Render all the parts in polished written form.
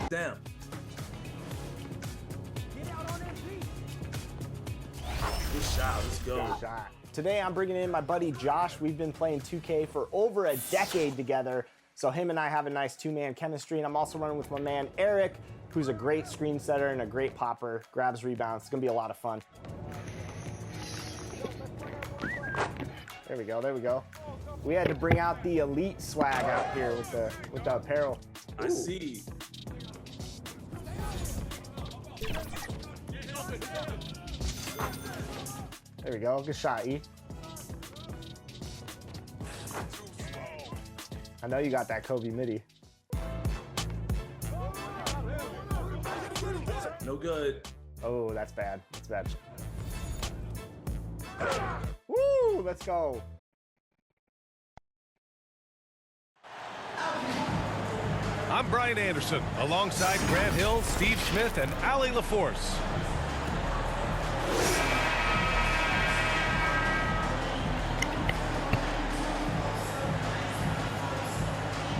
Damn. Good shot. Let's go. Good shot. Today I'm bringing in my buddy Josh. We've been playing 2K for over a decade together, so him and I have a nice two-man chemistry, and I'm also running with my man Eric, who's a great screen setter and a great popper, grabs rebounds. It's gonna be a lot of fun. There we go, there we go. We had to bring out the elite swag out here with the apparel. I see. There we go, good shot, E. I know you got that Kobe midi. No good. Oh, that's bad, that's bad. Woo, let's go. I'm Brian Anderson, alongside Grant Hill, Steve Smith, and Allie LaForce.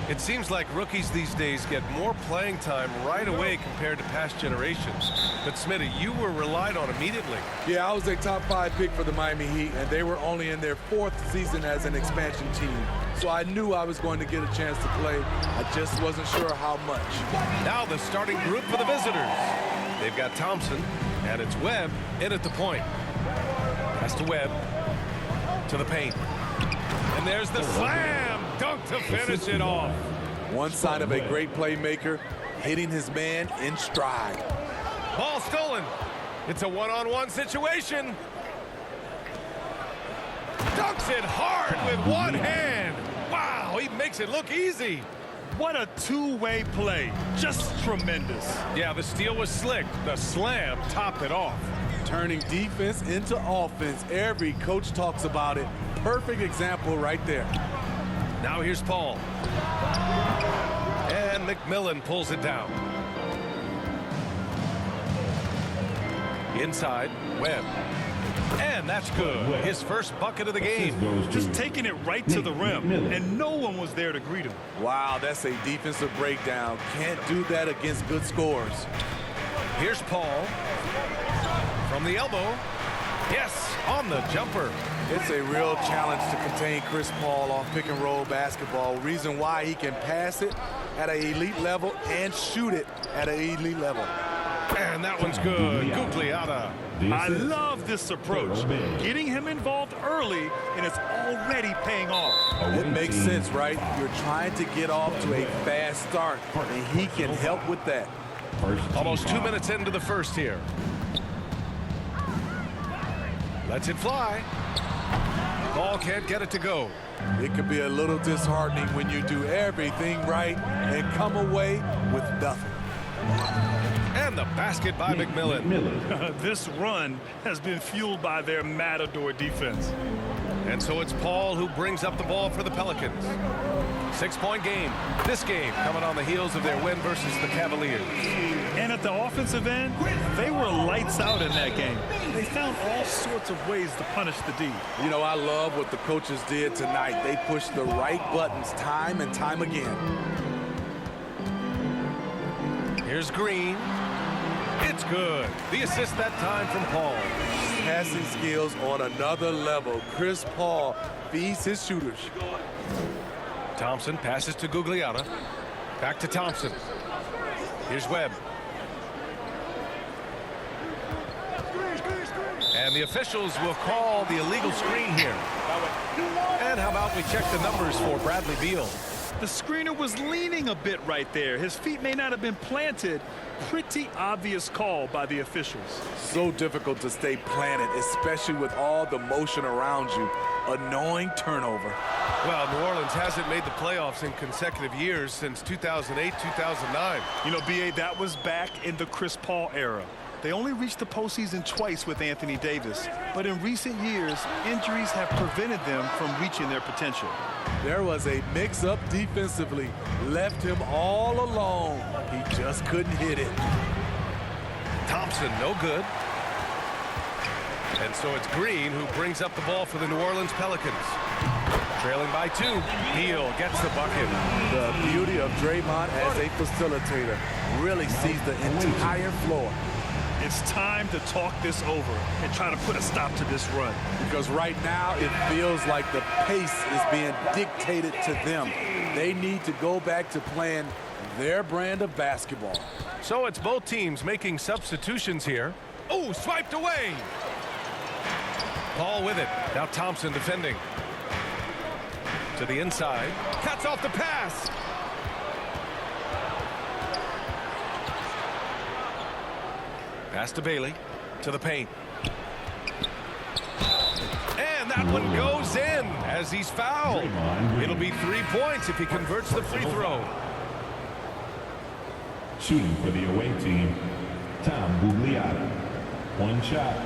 It seems like rookies these days get more playing time right away compared to past generations. But Smitty, you were relied on immediately. Yeah, I was a top 5 pick for the Miami Heat, and they were only in their 4th season as an expansion team. So I knew I was going to get a chance to play. I just wasn't sure how much. Now the starting group for the visitors. They've got Thompson, and it's Webb in at the point. Pass to Webb, to the paint. And there's the slam! Dunk to finish it off. One sign of a great playmaker, hitting his man in stride. Ball stolen. It's a one-on-one situation. Dunks it hard with one hand. Wow, he makes it look easy. What a two-way play. Just tremendous. Yeah, the steal was slick. The slam topped it off. Turning defense into offense. Every coach talks about it. Perfect example right there. Now here's Paul. And McMillan pulls it down. Inside, Webb. And that's good. His first bucket of the game. Just taking it right to the rim, and no one was there to greet him. Wow, that's a defensive breakdown. Can't do that against good scores. Here's Paul. From the elbow. Yes, on the jumper. It's a real challenge to contain Chris Paul on pick-and-roll basketball. Reason why he can pass it at an elite level and shoot it at an elite level. And that one's good. Gugliotta. I love this approach. Getting him involved early, and it's already paying off. It makes sense, right? You're trying to get off to a fast start, and he can help with that. Almost 2 minutes into the first here. Lets it fly. Ball can't get it to go. It can be a little disheartening when you do everything right and come away with nothing. And the basket by McMillan. This run has been fueled by their Matador defense. And so it's Paul who brings up the ball for the Pelicans. 6-point game. This game coming on the heels of their win versus the Cavaliers. And at the offensive end, they were lights out in that game. They found all sorts of ways to punish the D. You know, I love what the coaches did tonight. They pushed the right buttons time and time again. Here's Green. It's good. The assist that time from Paul. Passing skills on another level. Chris Paul feeds his shooters. Thompson passes to Gugliotta. Back to Thompson. Here's Webb. And the officials will call the illegal screen here. And how about we check the numbers for Bradley Beal? The screener was leaning a bit right there. His feet may not have been planted. Pretty obvious call by the officials. So difficult to stay planted, especially with all the motion around you. Annoying turnover. Well, New Orleans hasn't made the playoffs in consecutive years since 2008, 2009. You know, B.A., that was back in the Chris Paul era. They only reached the postseason twice with Anthony Davis, but in recent years, injuries have prevented them from reaching their potential. There was a mix-up defensively, left him all alone. He just couldn't hit it. Thompson, no good. And so it's Green who brings up the ball for the New Orleans Pelicans. Trailing by 2. Beal gets the bucket. The beauty of Draymond as a facilitator really sees the entire floor. It's time to talk this over and try to put a stop to this run. Because right now it feels like the pace is being dictated to them. They need to go back to playing their brand of basketball. So it's both teams making substitutions here. Oh, swiped away. Paul with it. Now Thompson defending. To the inside. Cuts off the pass. Pass to Bailey. To the paint. And that one goes in as he's fouled. It'll be 3 points if he converts the free throw. Shooting for the away team, Tom Bugliata. One shot.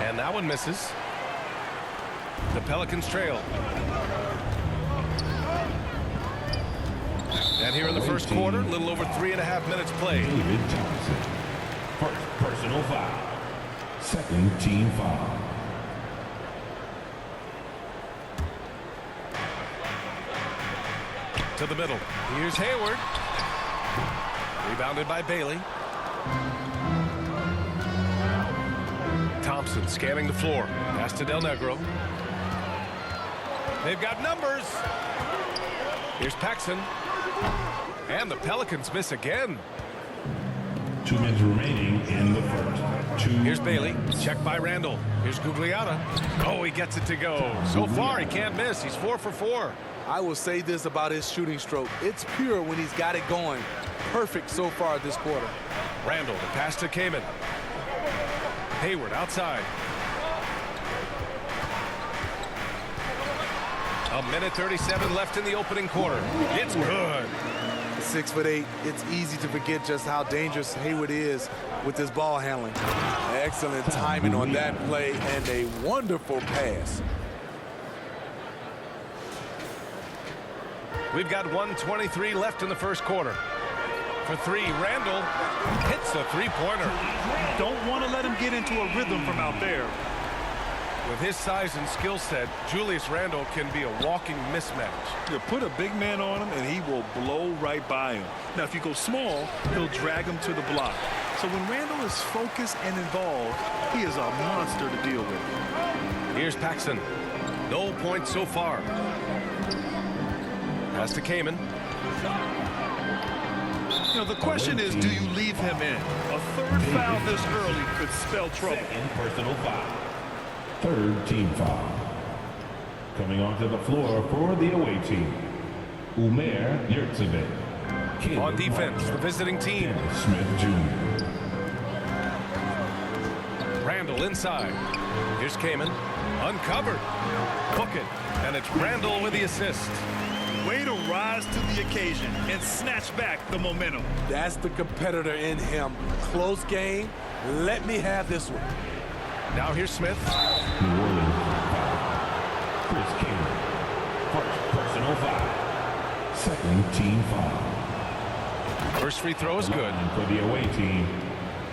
And that one misses. The Pelicans trail. And here in the first quarter, a little over 3.5 minutes played. David Thompson. First personal foul. Second team foul. To the middle. Here's Hayward. Rebounded by Bailey. Thompson scanning the floor. Pass to Del Negro. They've got numbers. Here's Paxson. And the Pelicans miss again. 2 minutes remaining in the first. Here's Bailey. Checked by Randall. Here's Gugliotta. Oh, he gets it to go. So far, he can't miss. He's 4 for 4. I will say this about his shooting stroke. It's pure when he's got it going. Perfect so far this quarter. Randall, the pass to Kaman. Hayward outside. A minute 37 left in the opening quarter. It's good. 6'8", it's easy to forget just how dangerous Hayward is with his ball handling. Excellent timing on that play and a wonderful pass. We've got 1:23 left in the first quarter. For 3, Randall hits the three-pointer. Don't want to let him get into a rhythm from out there. With his size and skill set, Julius Randall can be a walking mismatch. You put a big man on him, and he will blow right by him. Now, if you go small, he'll drag him to the block. So when Randall is focused and involved, he is a monster to deal with. Here's Paxson. No points so far. Pass to Kaman. You know, the question is, do you leave him in? A third foul this early could spell trouble. Second personal foul. Third team foul. Coming onto the floor for the away team, Umer Yurtseven. On defense, the visiting team. Dennis Smith Jr. Randall inside. Here's Kaman. Uncovered. Book it. And it's Randall with the assist. Way to rise to the occasion and snatch back the momentum. That's the competitor in him. Close game. Let me have this one. Now here's Smith. New Orleans foul. Chris Kaman. First personal foul. Second team foul. First free throw is good. And for the away team,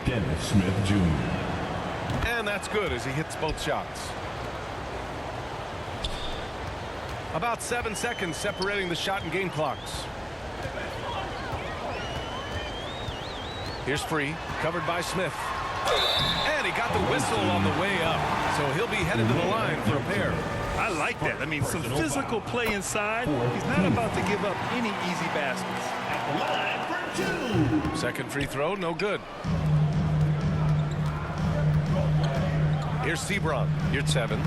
Dennis Smith Jr. And that's good as he hits both shots. About 7 seconds separating the shot and game clocks. Here's Free, covered by Smith. And he got the whistle on the way up, so he'll be headed to the line for a pair. I like that. I mean, some physical play inside. He's not about to give up any easy baskets. Line for 2. Second free throw, no good. Here's Sebron, here's 7.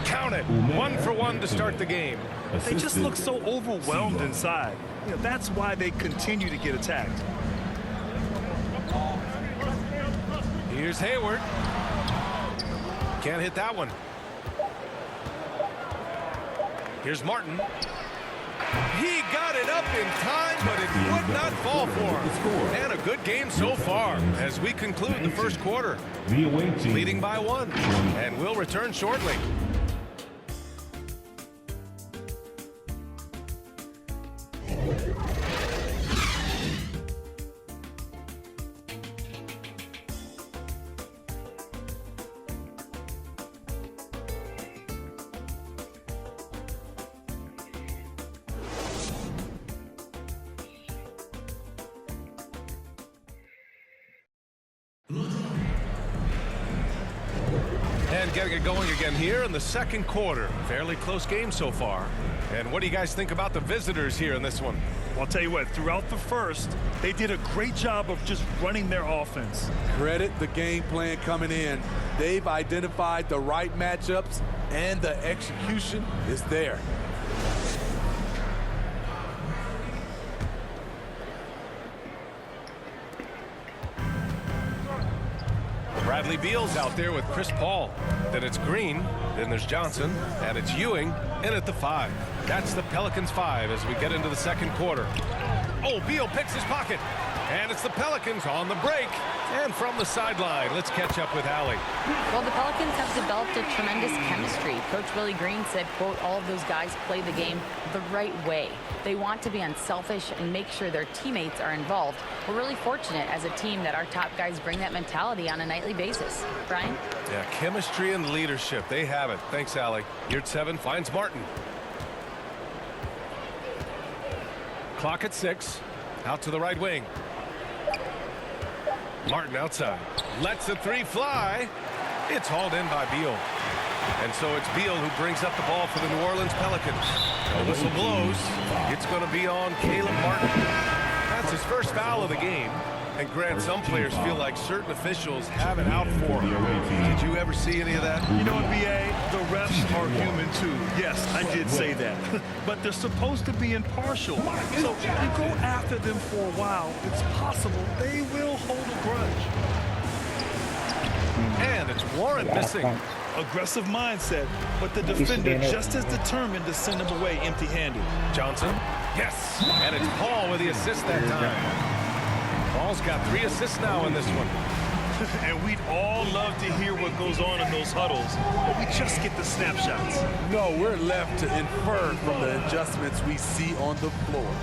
Count it, 1 for 1 to start the game. They just look so overwhelmed inside. You know, that's why they continue to get attacked. Here's Hayward. Can't hit that one. Here's Martin. He got it up in time, but it would not fall for him. And a good game so far as we conclude the first quarter. The away team Leading by 1. And we'll return shortly. And getting it going again here in the second quarter. Fairly close game so far. And what do you guys think about the visitors here in this one? I'll tell you what, throughout the first, they did a great job of just running their offense. Credit the game plan coming in. They've identified the right matchups, and the execution is there. Bradley Beal's out there with Chris Paul. Then it's Green, then there's Johnson, and it's Ewing in at the 5. That's the Pelicans 5 as we get into the second quarter. Oh, Beal picks his pocket, and it's the Pelicans on the break. And from the sideline, let's catch up with Allie. Well, the Pelicans have developed a tremendous chemistry. Coach Willie Green said, quote, all of those guys play the game the right way. They want to be unselfish and make sure their teammates are involved. We're really fortunate as a team that our top guys bring that mentality on a nightly basis. Brian? Yeah, chemistry and leadership. They have it. Thanks, Allie. Yard 7 finds Martin. Clock at 6. Out to the right wing. Martin outside. Lets the 3 fly. It's hauled in by Beal. And so it's Beal who brings up the ball for the New Orleans Pelicans. The whistle blows. It's going to be on Caleb Martin. That's his first foul of the game. And Grant, some players feel like certain officials have it out for them. Did you ever see any of that? You know what, B.A.? The refs are human, too. Yes, I did say that. But they're supposed to be impartial. So if you go after them for a while, it's possible they will hold a grudge. And it's Warren missing. Aggressive mindset, but the defender just as determined to send him away empty-handed. Johnson. Yes. And it's Paul with the assist that time. Paul's got 3 assists now in this one. And we'd all love to hear what goes on in those huddles, but we just get the snapshots. No, we're left to infer from the adjustments we see on the floor.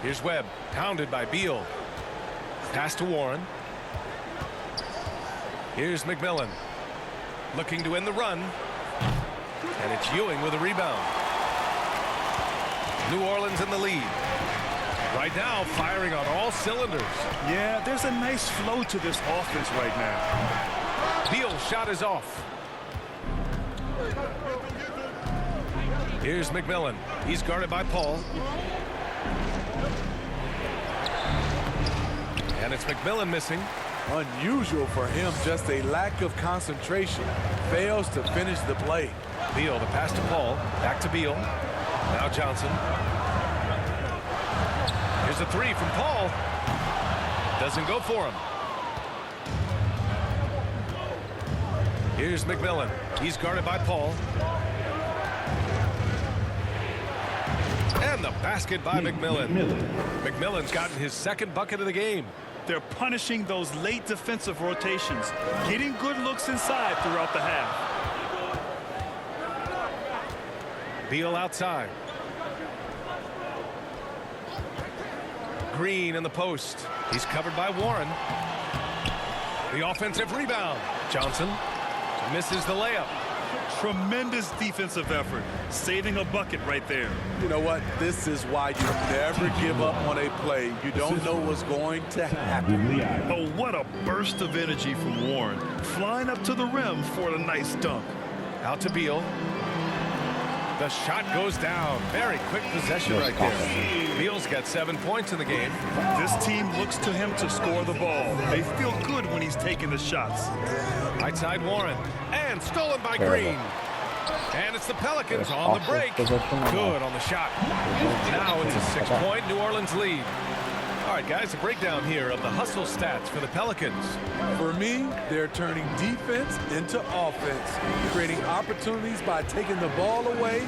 Here's Webb, pounded by Beal. Pass to Warren. Here's McMillan, looking to end the run. And it's Ewing with a rebound. New Orleans in the lead. Right now, firing on all cylinders. Yeah, there's a nice flow to this offense right now. Beal's shot is off. Here's McMillan. He's guarded by Paul. And it's McMillan missing. Unusual for him, just a lack of concentration. Fails to finish the play. Beal, the pass to Paul. Back to Beal. Now Johnson. Here's a 3 from Paul. Doesn't go for him. Here's McMillan. He's guarded by Paul. And the basket by McMillan. McMillan's gotten his second bucket of the game. They're punishing those late defensive rotations, getting good looks inside throughout the half. Beal outside. Green in the post. He's covered by Warren. The offensive rebound. Johnson misses the layup. Tremendous defensive effort, saving a bucket right there. You know what? This is why you never give up on a play. You don't know what's going to happen. Oh, what a burst of energy from Warren, flying up to the rim for a nice dunk. Out to Beal. The shot goes down. Very quick possession right there. Beal's got 7 points in the game. This team looks to him to score the ball. They feel good when he's taking the shots. Right side Warren. And stolen by Green. And it's the Pelicans on the break. Good on the shot. Now it's a 6-point New Orleans lead. All right, guys, a breakdown here of the hustle stats for the Pelicans. For me, they're turning defense into offense, creating opportunities by taking the ball away.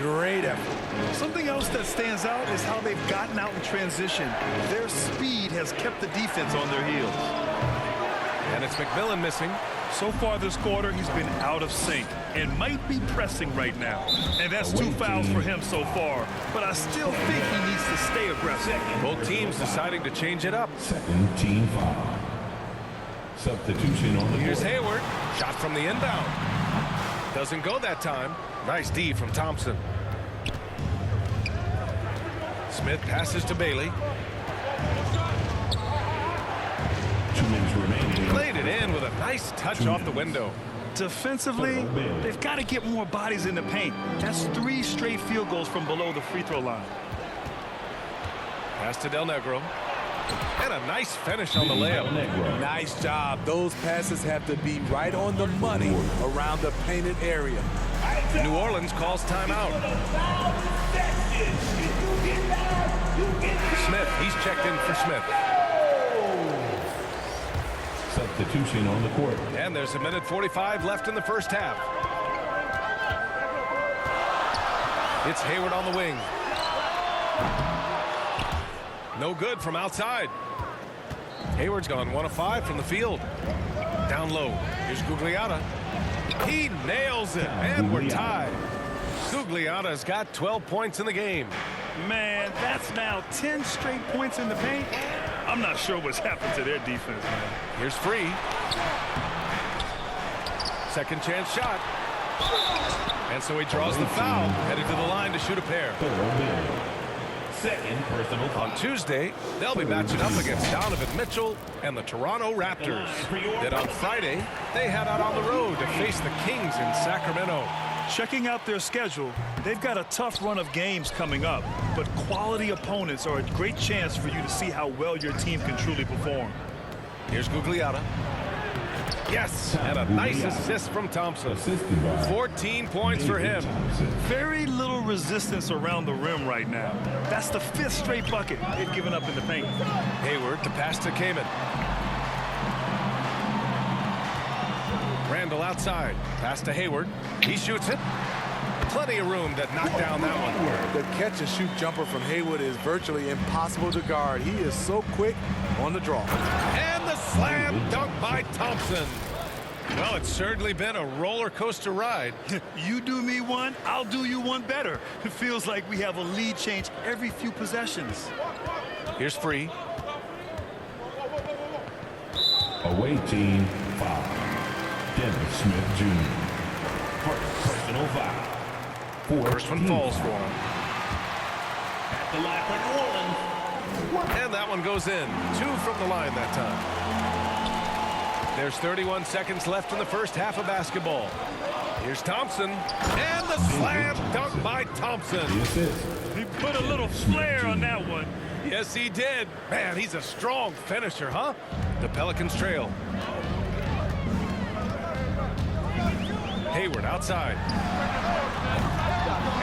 Great effort. Something else that stands out is how they've gotten out in transition. Their speed has kept the defense on their heels. And it's McMillan missing. So far this quarter, he's been out of sync and might be pressing right now. And that's 2 fouls for him so far. But I still think he needs to stay aggressive. Both teams deciding to change it up. Second team foul. Substitution on the Here's court. Hayward. Shot from the inbound. Doesn't go that time. Nice D from Thompson. Smith passes to Bailey. 2 minutes remaining. Played it in with a nice touch off the window. Defensively, they've got to get more bodies in the paint. That's 3 straight field goals from below the free throw line. Pass to Del Negro. And a nice finish on the layup. Nice job. Those passes have to be right on the money around the painted area. New Orleans calls timeout. Smith, he's checked in for Smith. Substitution on the court. And there's 1:45 left in the first half. It's Hayward on the wing. No good from outside. Hayward's gone 1 of 5 from the field. Down low. Here's Gugliotta. He nails it, and we're tied. Gugliotta's got 12 points in the game. Man, that's now 10 straight points in the paint. I'm not sure what's happened to their defense, man. Here's Free. Second chance shot. And so he draws the foul, headed to the line to shoot a pair. Second personal foul. On Tuesday, they'll be matching up against Donovan Mitchell and the Toronto Raptors. Then on Friday, they head out on the road to face the Kings in Sacramento. Checking out their schedule, they've got a tough run of games coming up, but quality opponents are a great chance for you to see how well your team can truly perform. Here's Gugliotta. Yes, and a nice assist from Thompson. Assisted by 14 points for him. Thompson. Very little resistance around the rim right now. That's the 5th straight bucket they've given up in the paint. Hayward to pass to Kamen. Randall outside. Pass to Hayward. He shoots it. Plenty of room to knock down that one. The catch-and-shoot jumper from Hayward is virtually impossible to guard. He is so quick on the draw. And the slam dunk by Thompson. Well, it's certainly been a roller coaster ride. You do me one, I'll do you one better. It feels like we have a lead change every few possessions. Here's Free. Away team foul. Dennis Smith Jr. First personal foul. First one falls for him. At the line for New Orleans. And that one goes in. 2 from the line that time. There's 31 seconds left in the first half of basketball. Here's Thompson. And the slam dunk by Thompson. The assist. He put a little flair on that one. Yes, he did. Man, he's a strong finisher, huh? The Pelicans trail. Hayward outside.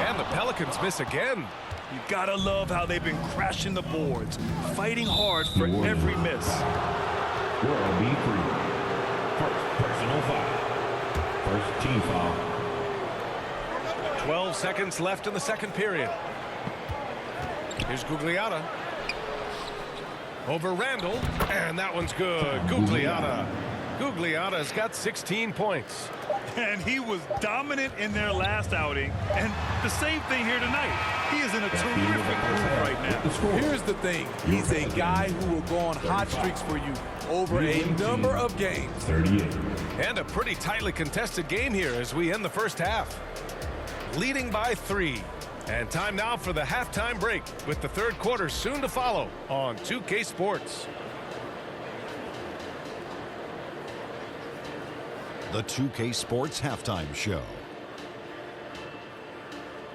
And the Pelicans miss again. You gotta love how they've been crashing the boards, fighting hard for every miss. World B3. First personal foul. First team foul. 12 seconds left in the second period. Here's Gugliotta. Over Randall. And that one's good. Gugliotta. Gugliotta's got 16 points. And he was dominant in their last outing. And the same thing here tonight. He is in a terrific groove right now. Here's the thing. He's a guy who will go on hot streaks for you over a number of games. 38. And a pretty tightly contested game here as we end the first half. Leading by 3. And time now for the halftime break with the third quarter soon to follow on 2K Sports. The 2K Sports Halftime Show.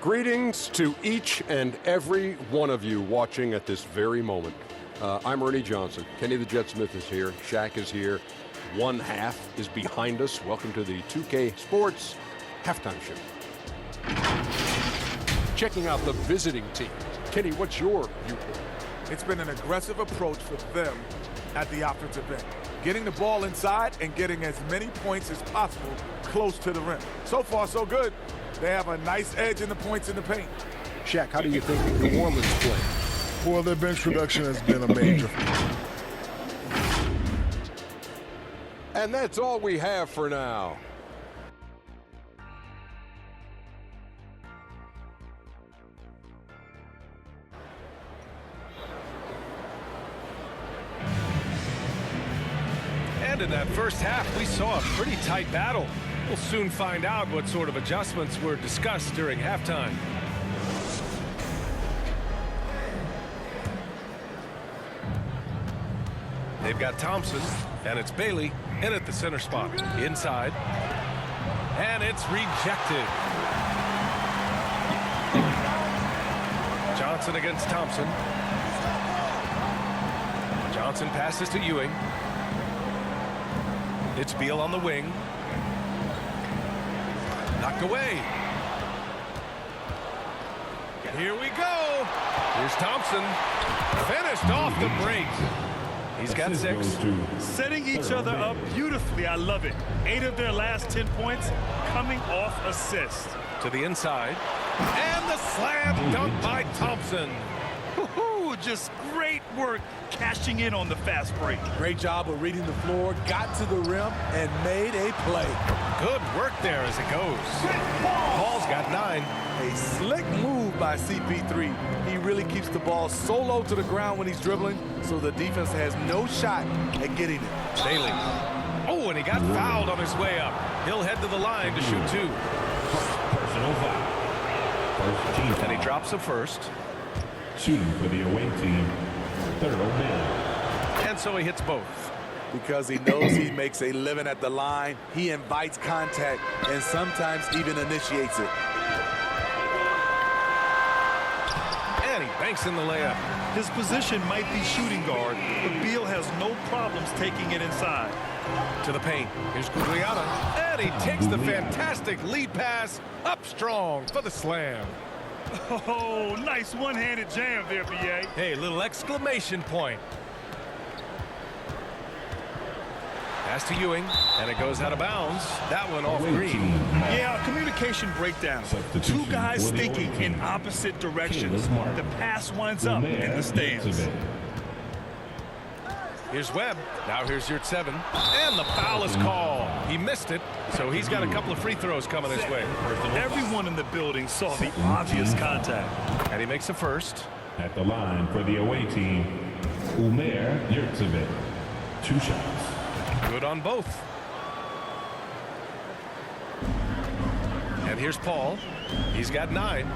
Greetings to each and every one of you watching at this very moment. I'm Ernie Johnson. Kenny the Jet Smith is here. Shaq is here. One half is behind us. Welcome to the 2K Sports Halftime Show. Checking out the visiting team. Kenny, what's your viewpoint? It's been an aggressive approach for them at the offensive end. Getting the ball inside and getting as many points as possible close to the rim. So far, so good. They have a nice edge in the points in the paint. Shaq, how do you think New Orleans play? Well, their bench production has been a major. And that's all we have for now. And in that first half, we saw a pretty tight battle. We'll soon find out what sort of adjustments were discussed during halftime. They've got Thompson, and it's Bailey in at the center spot. Inside, and it's rejected. Johnson against Thompson. Johnson passes to Ewing. It's Beal on the wing. Knocked away. Here we go. Here's Thompson. Finished off the break. He's got 6. Setting each other up beautifully. I love it. 8 of their last 10 points coming off assist. To the inside. And the slam dunk by Thompson. Just great work cashing in on the fast break. Great job of reading the floor, got to the rim, and made a play. Good work there as it goes. Paul's got 9. A slick move by CP3. He really keeps the ball so low to the ground when he's dribbling, so the defense has no shot at getting it. Bailey. Oh, and he got fouled on his way up. He'll head to the line to shoot 2. Personal foul. First team foul. And he drops the first. Shooting for the away team, Thurl Bailey. And so he hits both. Because he knows he makes a living at the line, he invites contact and sometimes even initiates it. And he banks in the layup. His position might be shooting guard, but Beal has no problems taking it inside. To the paint. Here's Guglielmo. And he takes the fantastic lead pass up strong for the slam. Oh, nice one-handed jam there, B.A. Hey, little exclamation point. Pass to Ewing, and it goes out of bounds. That one off Green. Yeah, communication breakdown. 2 guys thinking in opposite directions. The pass winds up in the stands. Here's Webb. Now here's your 7. And the foul is called. He missed it, so he's got a couple of free throws coming his way. Everyone in the building saw the obvious contact. And he makes the first. At the line for the away team, Umer Yurtsevic. 2 shots. Good on both. And here's Paul. He's got 9.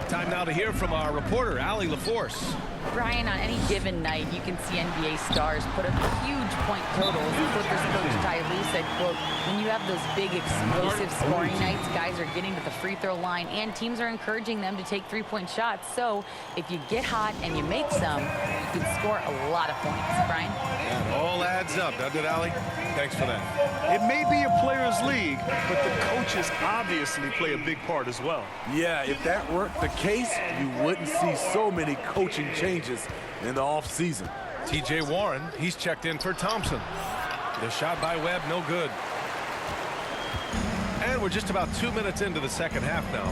Time now to hear from our reporter, Allie LaForce. Brian, on any given night, you can see NBA stars put up huge point totals. Clippers coach Ty Lue said, quote, when you have those big explosive scoring nights, guys are getting to the free throw line and teams are encouraging them to take 3-point shots. So if you get hot and you make some, you can score a lot of points. Brian? It all adds up, doesn't it, Allie? Thanks for that. It may be a players' league, but the coaches obviously play a big part as well. Yeah, if that weren't the case, you wouldn't see so many coaching changes in the offseason. TJ Warren, he's checked in for Thompson. The shot by Webb, no good. And we're just about 2 minutes into the second half now.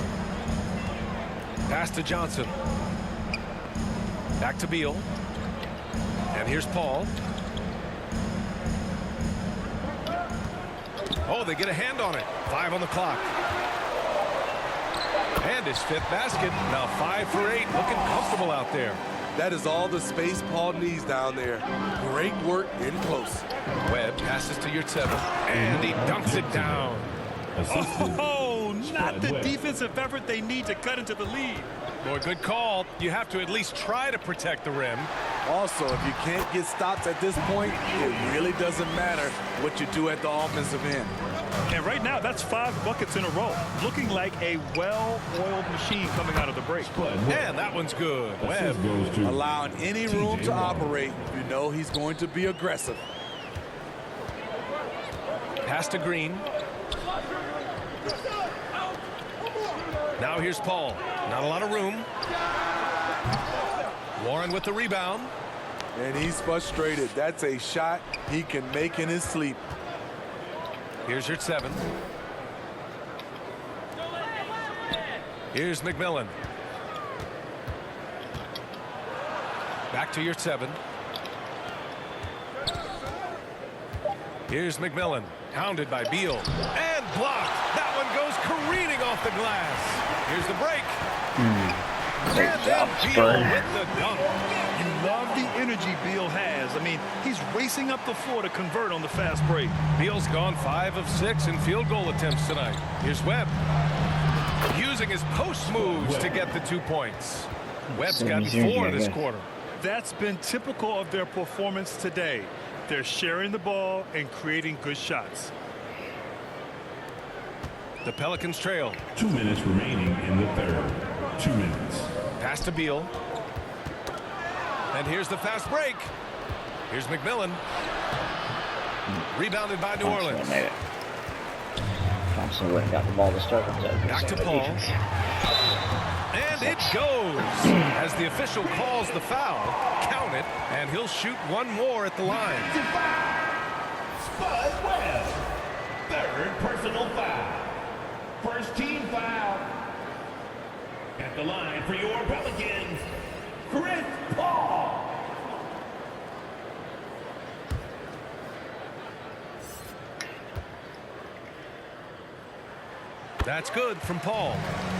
Pass to Johnson. Back to Beal. And here's Paul. Oh, they get a hand on it. 5 on the clock. And his 5th basket. Now 5 for 8. Looking comfortable out there. That is all the space Paul needs down there. Great work in close. Webb passes to your 7. And he dunks it down. Oh, not the defensive effort they need to cut into the lead. Boy, good call. You have to at least try to protect the rim. Also, if you can't get stops at this point, it really doesn't matter what you do at the offensive end. And right now, that's 5 buckets in a row. Looking like a well-oiled machine coming out of the break. And that one's good. Webb. Allowing any room to operate, you know he's going to be aggressive. Pass to Green. Now here's Paul. Not a lot of room. Warren with the rebound. And he's frustrated. That's a shot he can make in his sleep. Here's your 7. Here's McMillan. Back to your 7. Here's McMillan, hounded by Beal, and blocked. That one goes careening off the glass. Here's the break. And then Beal with the dunk. You love the energy Beal has. I mean, he's racing up the floor to convert on the fast break. Beal's gone 5 of 6 in field goal attempts tonight. Here's Webb, using his post moves to get the 2 points. Webb's gotten 4 this quarter. That's been typical of their performance today. They're sharing the ball and creating good shots. The Pelicans trail. 2 minutes remaining in the third. 2 minutes. Pass to Beal. And here's the fast break. Here's McMillan. Rebounded by New Orleans. Thompson wouldn't got the ball to start with. Back to Paul. And it goes. As the official calls the foul, count it, and he'll shoot one more at the line. Spud Webb. Third personal foul. First team foul. At the line for your Pelicans, Chris Paul. That's good from Paul.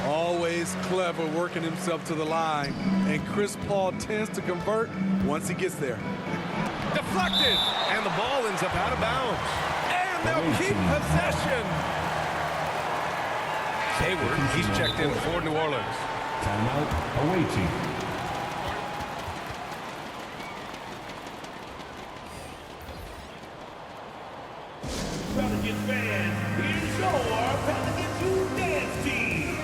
Always clever working himself to the line. And Chris Paul tends to convert once he gets there. Deflected. And the ball ends up out of bounds. And they'll keep possession. Hayward, he's checked in for New Orleans. Timeout, away team. Pelicans fans, here's your Pelicans Youth Dance Team.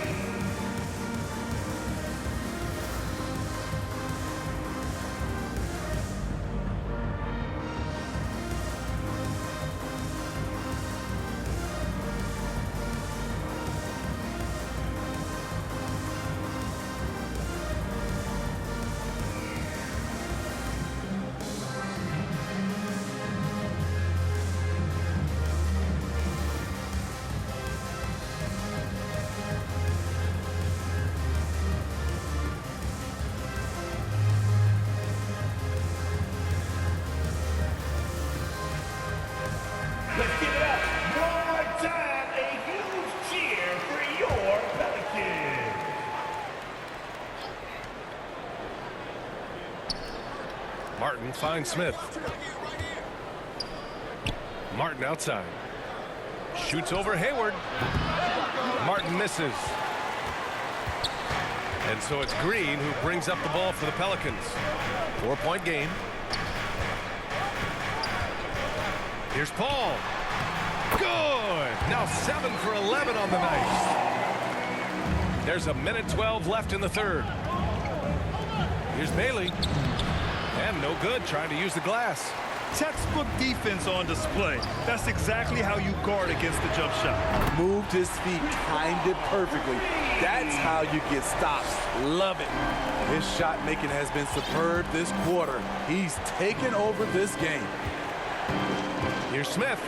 Let's give it up one more time. A huge cheer for your Pelicans. Martin finds Smith. Martin outside. Shoots over Hayward. Martin misses. And so it's Green who brings up the ball for the Pelicans. 4-point game. Here's Paul. Good. Now 7 for 11 on the night. There's 1:12 left in the third. Here's Bailey. And no good, trying to use the glass. Textbook defense on display. That's exactly how you guard against the jump shot. Moved his feet, timed it perfectly. That's how you get stops. Love it. His shot making has been superb this quarter. He's taken over this game. Here's Smith.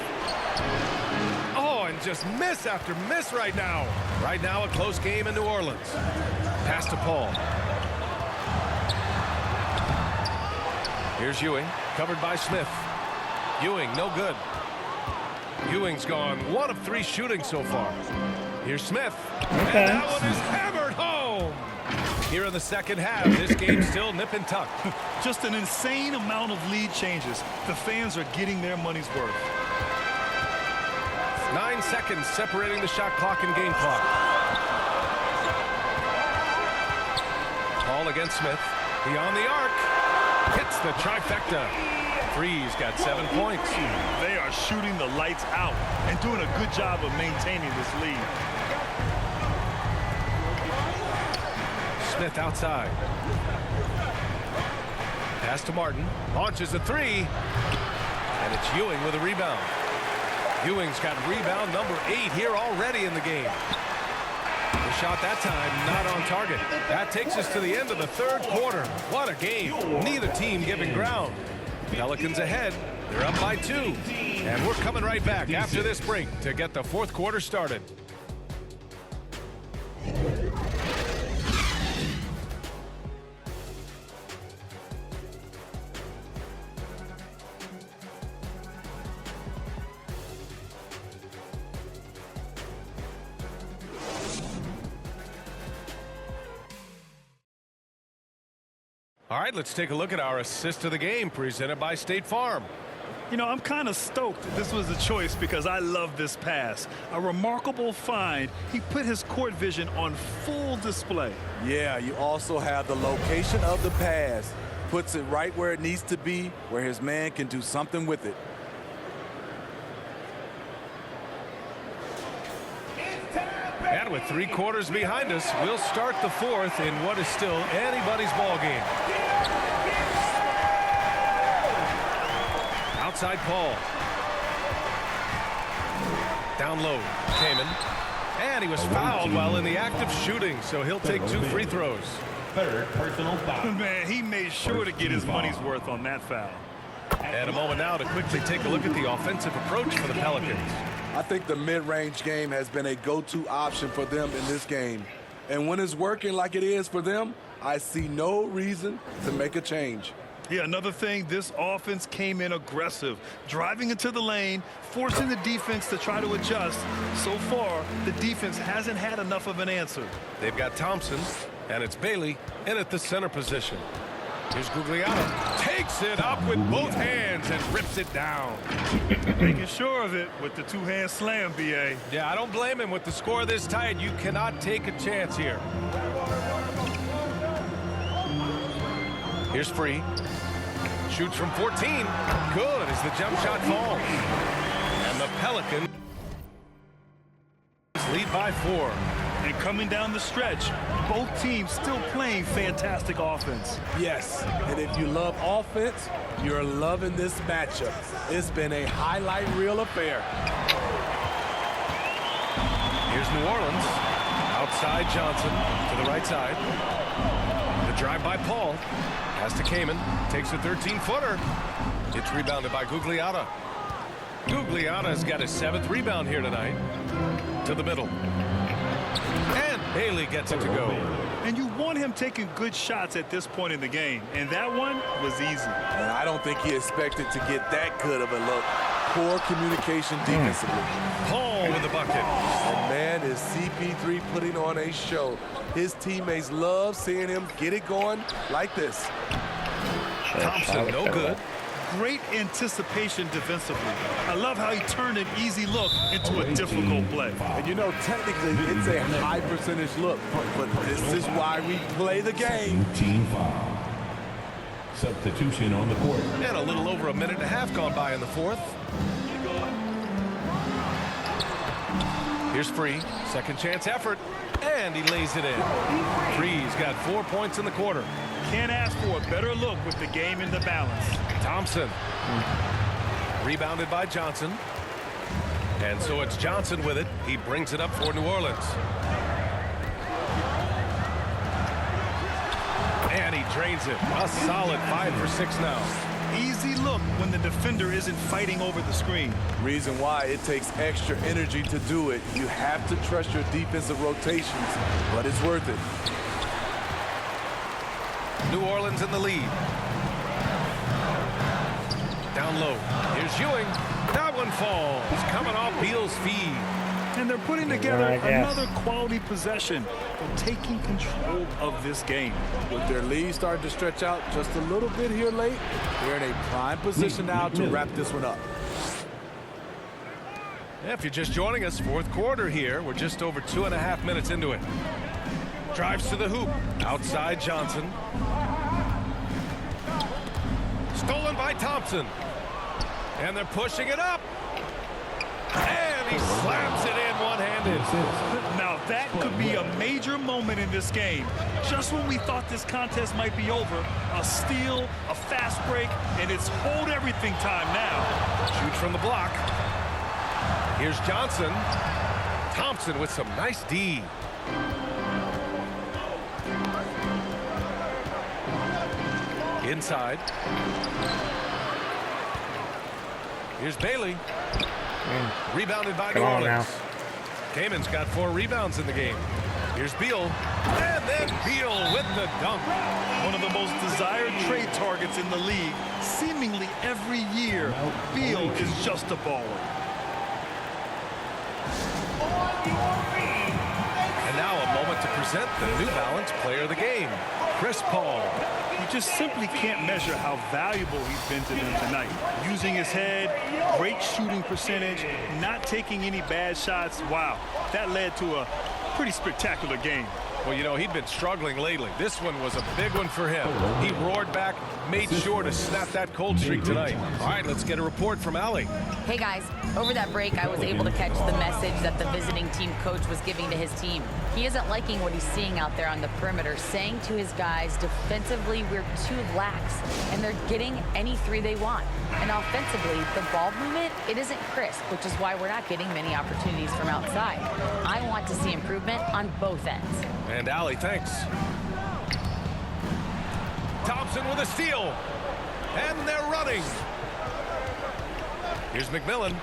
Oh, and just miss after miss right now. Right now, a close game in New Orleans. Pass to Paul. Here's Ewing, covered by Smith. Ewing, no good. Ewing's gone 1 of 3 shooting so far. Here's Smith. Okay. And that one is hammered home. Here in the second half, this game's still nip and tuck. Just an insane amount of lead changes. The fans are getting their money's worth. 9 seconds separating the shot clock and game clock. Paul against Smith. Beyond the arc. Hits the trifecta. Freeze got 7 points. They are shooting the lights out and doing a good job of maintaining this lead. Smith outside. Pass to Martin. Launches a 3. And it's Ewing with a rebound. Ewing's got rebound number 8 here already in the game. The shot that time not on target. That takes us to the end of the third quarter. What a game. Neither team giving ground. Pelicans ahead. They're up by 2. And we're coming right back after this break to get the fourth quarter started. All right, let's take a look at our assist of the game presented by State Farm. You know, I'm kind of stoked this was a choice because I love this pass. A remarkable find. He put his court vision on full display. Yeah, you also have the location of the pass. Puts it right where it needs to be, where his man can do something with it. And with 3 quarters behind us, we'll start the 4th in what is still anybody's ball game. Outside Paul. Down low, Kamen. And he was fouled while in the act of shooting, so he'll take 2 free throws. Third personal foul. Man, he made sure to get his money's worth on that foul. And a moment now to quickly take a look at the offensive approach for the Pelicans. I think the mid-range game has been a go-to option for them in this game. And when it's working like it is for them, I see no reason to make a change. Yeah, another thing, this offense came in aggressive, driving into the lane, forcing the defense to try to adjust. So far, the defense hasn't had enough of an answer. They've got Thompson, and it's Bailey in at the center position. Here's Gugliotta. Takes it up with both hands and rips it down. Making sure of it with the 2-hand slam, B.A. Yeah, I don't blame him. With the score this tight, you cannot take a chance here. Here's Free. Shoots from 14. Good as the jump shot falls. And the Pelicans lead by 4. And coming down the stretch, both teams still playing fantastic offense. Yes, and if you love offense, you're loving this matchup. It's been a highlight reel affair. Here's New Orleans. Outside Johnson to the right side. The drive by Paul. Pass to Kamen. Takes a 13-footer. It's rebounded by Gugliotta. Gugliotta's got his 7th rebound here tonight. To the middle. And Bailey gets it to go. And you want him taking good shots at this point in the game. And that one was easy. And I don't think he expected to get that good of a look. Poor communication defensively. Paul with the bucket. And man, is CP3 putting on a show. His teammates love seeing him get it going like this. Thompson, no good. Great anticipation defensively. I love how he turned an easy look into a difficult play. And you know, technically, it's a high percentage look, but this is why we play the game. Team foul. Substitution on the court. And a little over a minute and a half gone by in the 4th. Here's Free. Second chance effort. And he lays it in. Free's got 4 points in the quarter. Can't ask for a better look with the game in the balance. Thompson. Rebounded by Johnson. And so it's Johnson with it. He brings it up for New Orleans. And he drains it. A solid 5 for 6 now. Easy look when the defender isn't fighting over the screen. Reason why it takes extra energy to do it. You have to trust your defensive rotations, but it's worth it. New Orleans in the lead. Down low. Here's Ewing. That one falls. Coming off Beal's feed. And they're putting together another quality possession. They're taking control of this game. With their lead starting to stretch out just a little bit here late, they're in a prime position now to wrap this one up. Yeah, if you're just joining us, 4th quarter here. We're just over 2.5 minutes into it. Drives to the hoop. Outside Johnson. Stolen by Thompson. And they're pushing it up. And he slaps it in one-handed. Now that could be a major moment in this game. Just when we thought this contest might be over, a steal, a fast break, and it's hold everything time now. Shoots from the block. Here's Johnson. Thompson with some nice D. Inside. Here's Bailey. Rebounded by New Orleans. Kamen's got 4 rebounds in the game. Here's Beal. And then Beal with the dunk. One of the most desired trade targets in the league. Seemingly every year, Beal is just a baller. And now a moment to present the New Balance Player of the Game. Chris Paul. You just simply can't measure how valuable he's been to them tonight. Using his head, great shooting percentage, not taking any bad shots. Wow, that led to a pretty spectacular game. Well, you know, he'd been struggling lately. This one was a big one for him. He roared back, made sure to snap that cold streak tonight. All right, let's get a report from Allie. Hey guys, over that break I was able to catch the message that the visiting team coach was giving to his team. He isn't liking what he's seeing out there on the perimeter, saying to his guys, defensively we're too lax, and they're getting any three they want. And offensively, the ball movement, it isn't crisp, which is why we're not getting many opportunities from outside. I want to see improvement on both ends. And Allie, thanks. Thompson with a steal. And they're running. Here's McMillan.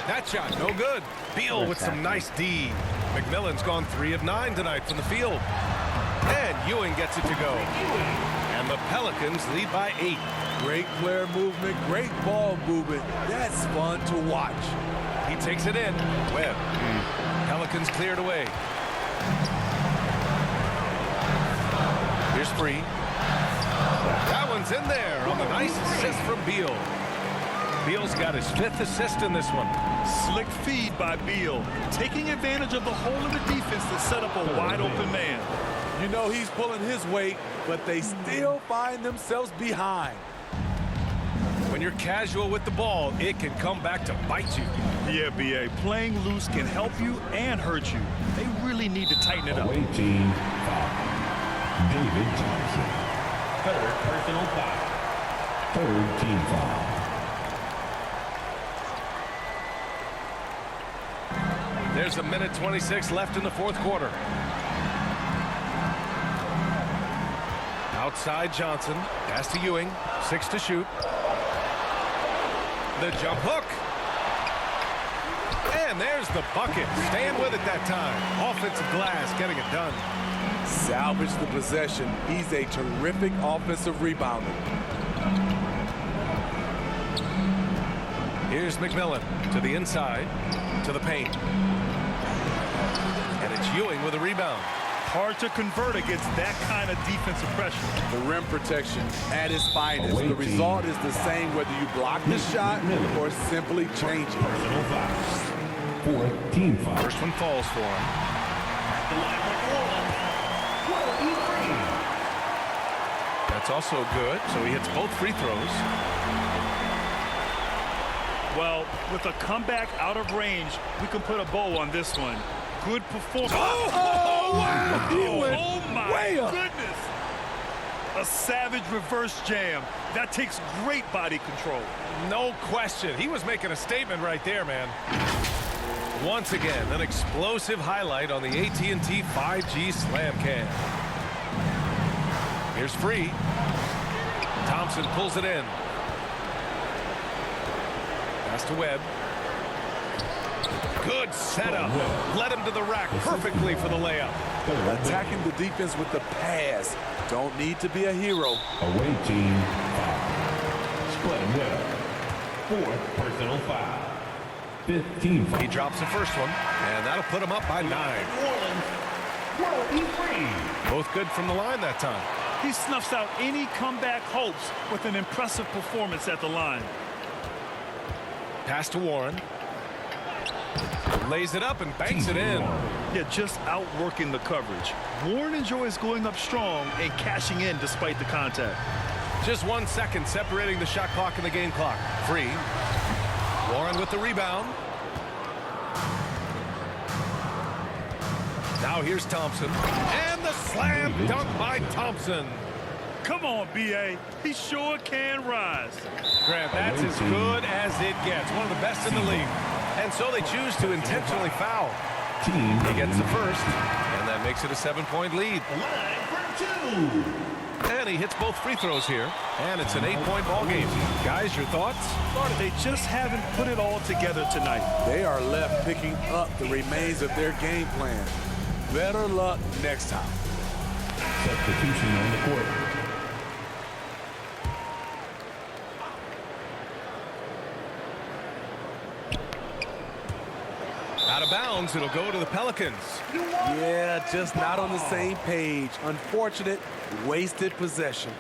That shot, no good. Beal with some nice D. McMillan's gone 3 of 9 tonight from the field. And Ewing gets it to go. And the Pelicans lead by 8. Great player movement, great ball movement. That's fun to watch. He takes it in. Webb. Pelicans cleared away. Here's Free. That one's in there on the nice assist from Beal. Beal's got his 5th assist in this one. Slick feed by Beal, taking advantage of the hole in the defense to set up a wide open man. You know he's pulling his weight, but they still find themselves behind. When you're casual with the ball, it can come back to bite you. Yeah, B.A., playing loose can help you and hurt you. They really need to tighten it up. Away team foul. David Thompson. 3rd personal foul. 3rd team foul. There's 1:26 left in the 4th quarter. Outside Johnson. Pass to Ewing. 6 to shoot. The jump hook. And there's the bucket. Staying with it that time. Offensive glass getting it done. Salvage the possession. He's a terrific offensive rebounder. Here's McMillan to the inside, to the paint. And it's Ewing with a rebound. Hard to convert against that kind of defensive pressure. The rim protection at its finest. The result is the same whether you block the shot or simply change it. Personal foul. 4th team foul. First one falls for him. The line for That's also good, so he hits both free throws. Well, with a comeback out of range, we can put a bow on this one. Good performance. Oh, wow! Oh, my goodness. A savage reverse jam. That takes great body control. No question. He was making a statement right there, man. Once again, an explosive highlight on the AT&T 5G Slam Cam. Here's Free. Thompson pulls it in. Pass to Webb. Good setup. Led him to the rack perfectly for the layup. Attacking the defense with the pass. Don't need to be a hero. Away team foul. Split Webb. 4th personal foul. 5th team foul. He drops the first one, and that'll put him up by 9. Both good from the line that time. He snuffs out any comeback hopes with an impressive performance at the line. Pass to Warren. Lays it up and banks it in. Yeah, just outworking the coverage. Warren enjoys going up strong and cashing in despite the contact. Just 1 second separating the shot clock and the game clock. Free. Warren with the rebound. Now here's Thompson. And the slam dunk by Thompson. Come on, B.A. He sure can rise. Grant, that's as good as it gets. One of the best in the league. And so they choose to intentionally foul. He gets the first, and that makes it a 7-point lead. Line for 2. And he hits both free throws here, and it's an 8-point ball game. Guys, your thoughts? They just haven't put it all together tonight. They are left picking up the remains of their game plan. Better luck next time. Substitution on the court. Out Out of bounds, it'll go to the Pelicans. Yeah, just not on the same page. Unfortunate, wasted possession.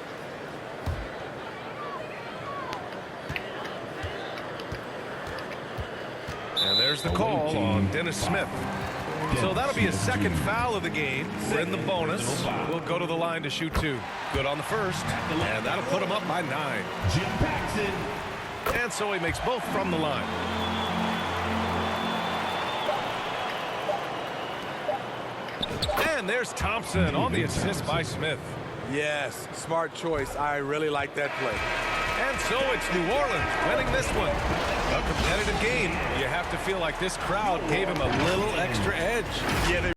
And there's the call on Dennis Smith. So that'll be his second foul of the game. We're in the bonus. We'll go to the line to shoot 2. Good on the first. And that'll put him up by 9. Jim Paxson. And so he makes both from the line. And there's Thompson on the assist by Smith. Yes, smart choice. I really like that play. And so it's New Orleans winning this one. A competitive game. You have to feel like this crowd gave him a little extra edge. Yeah, they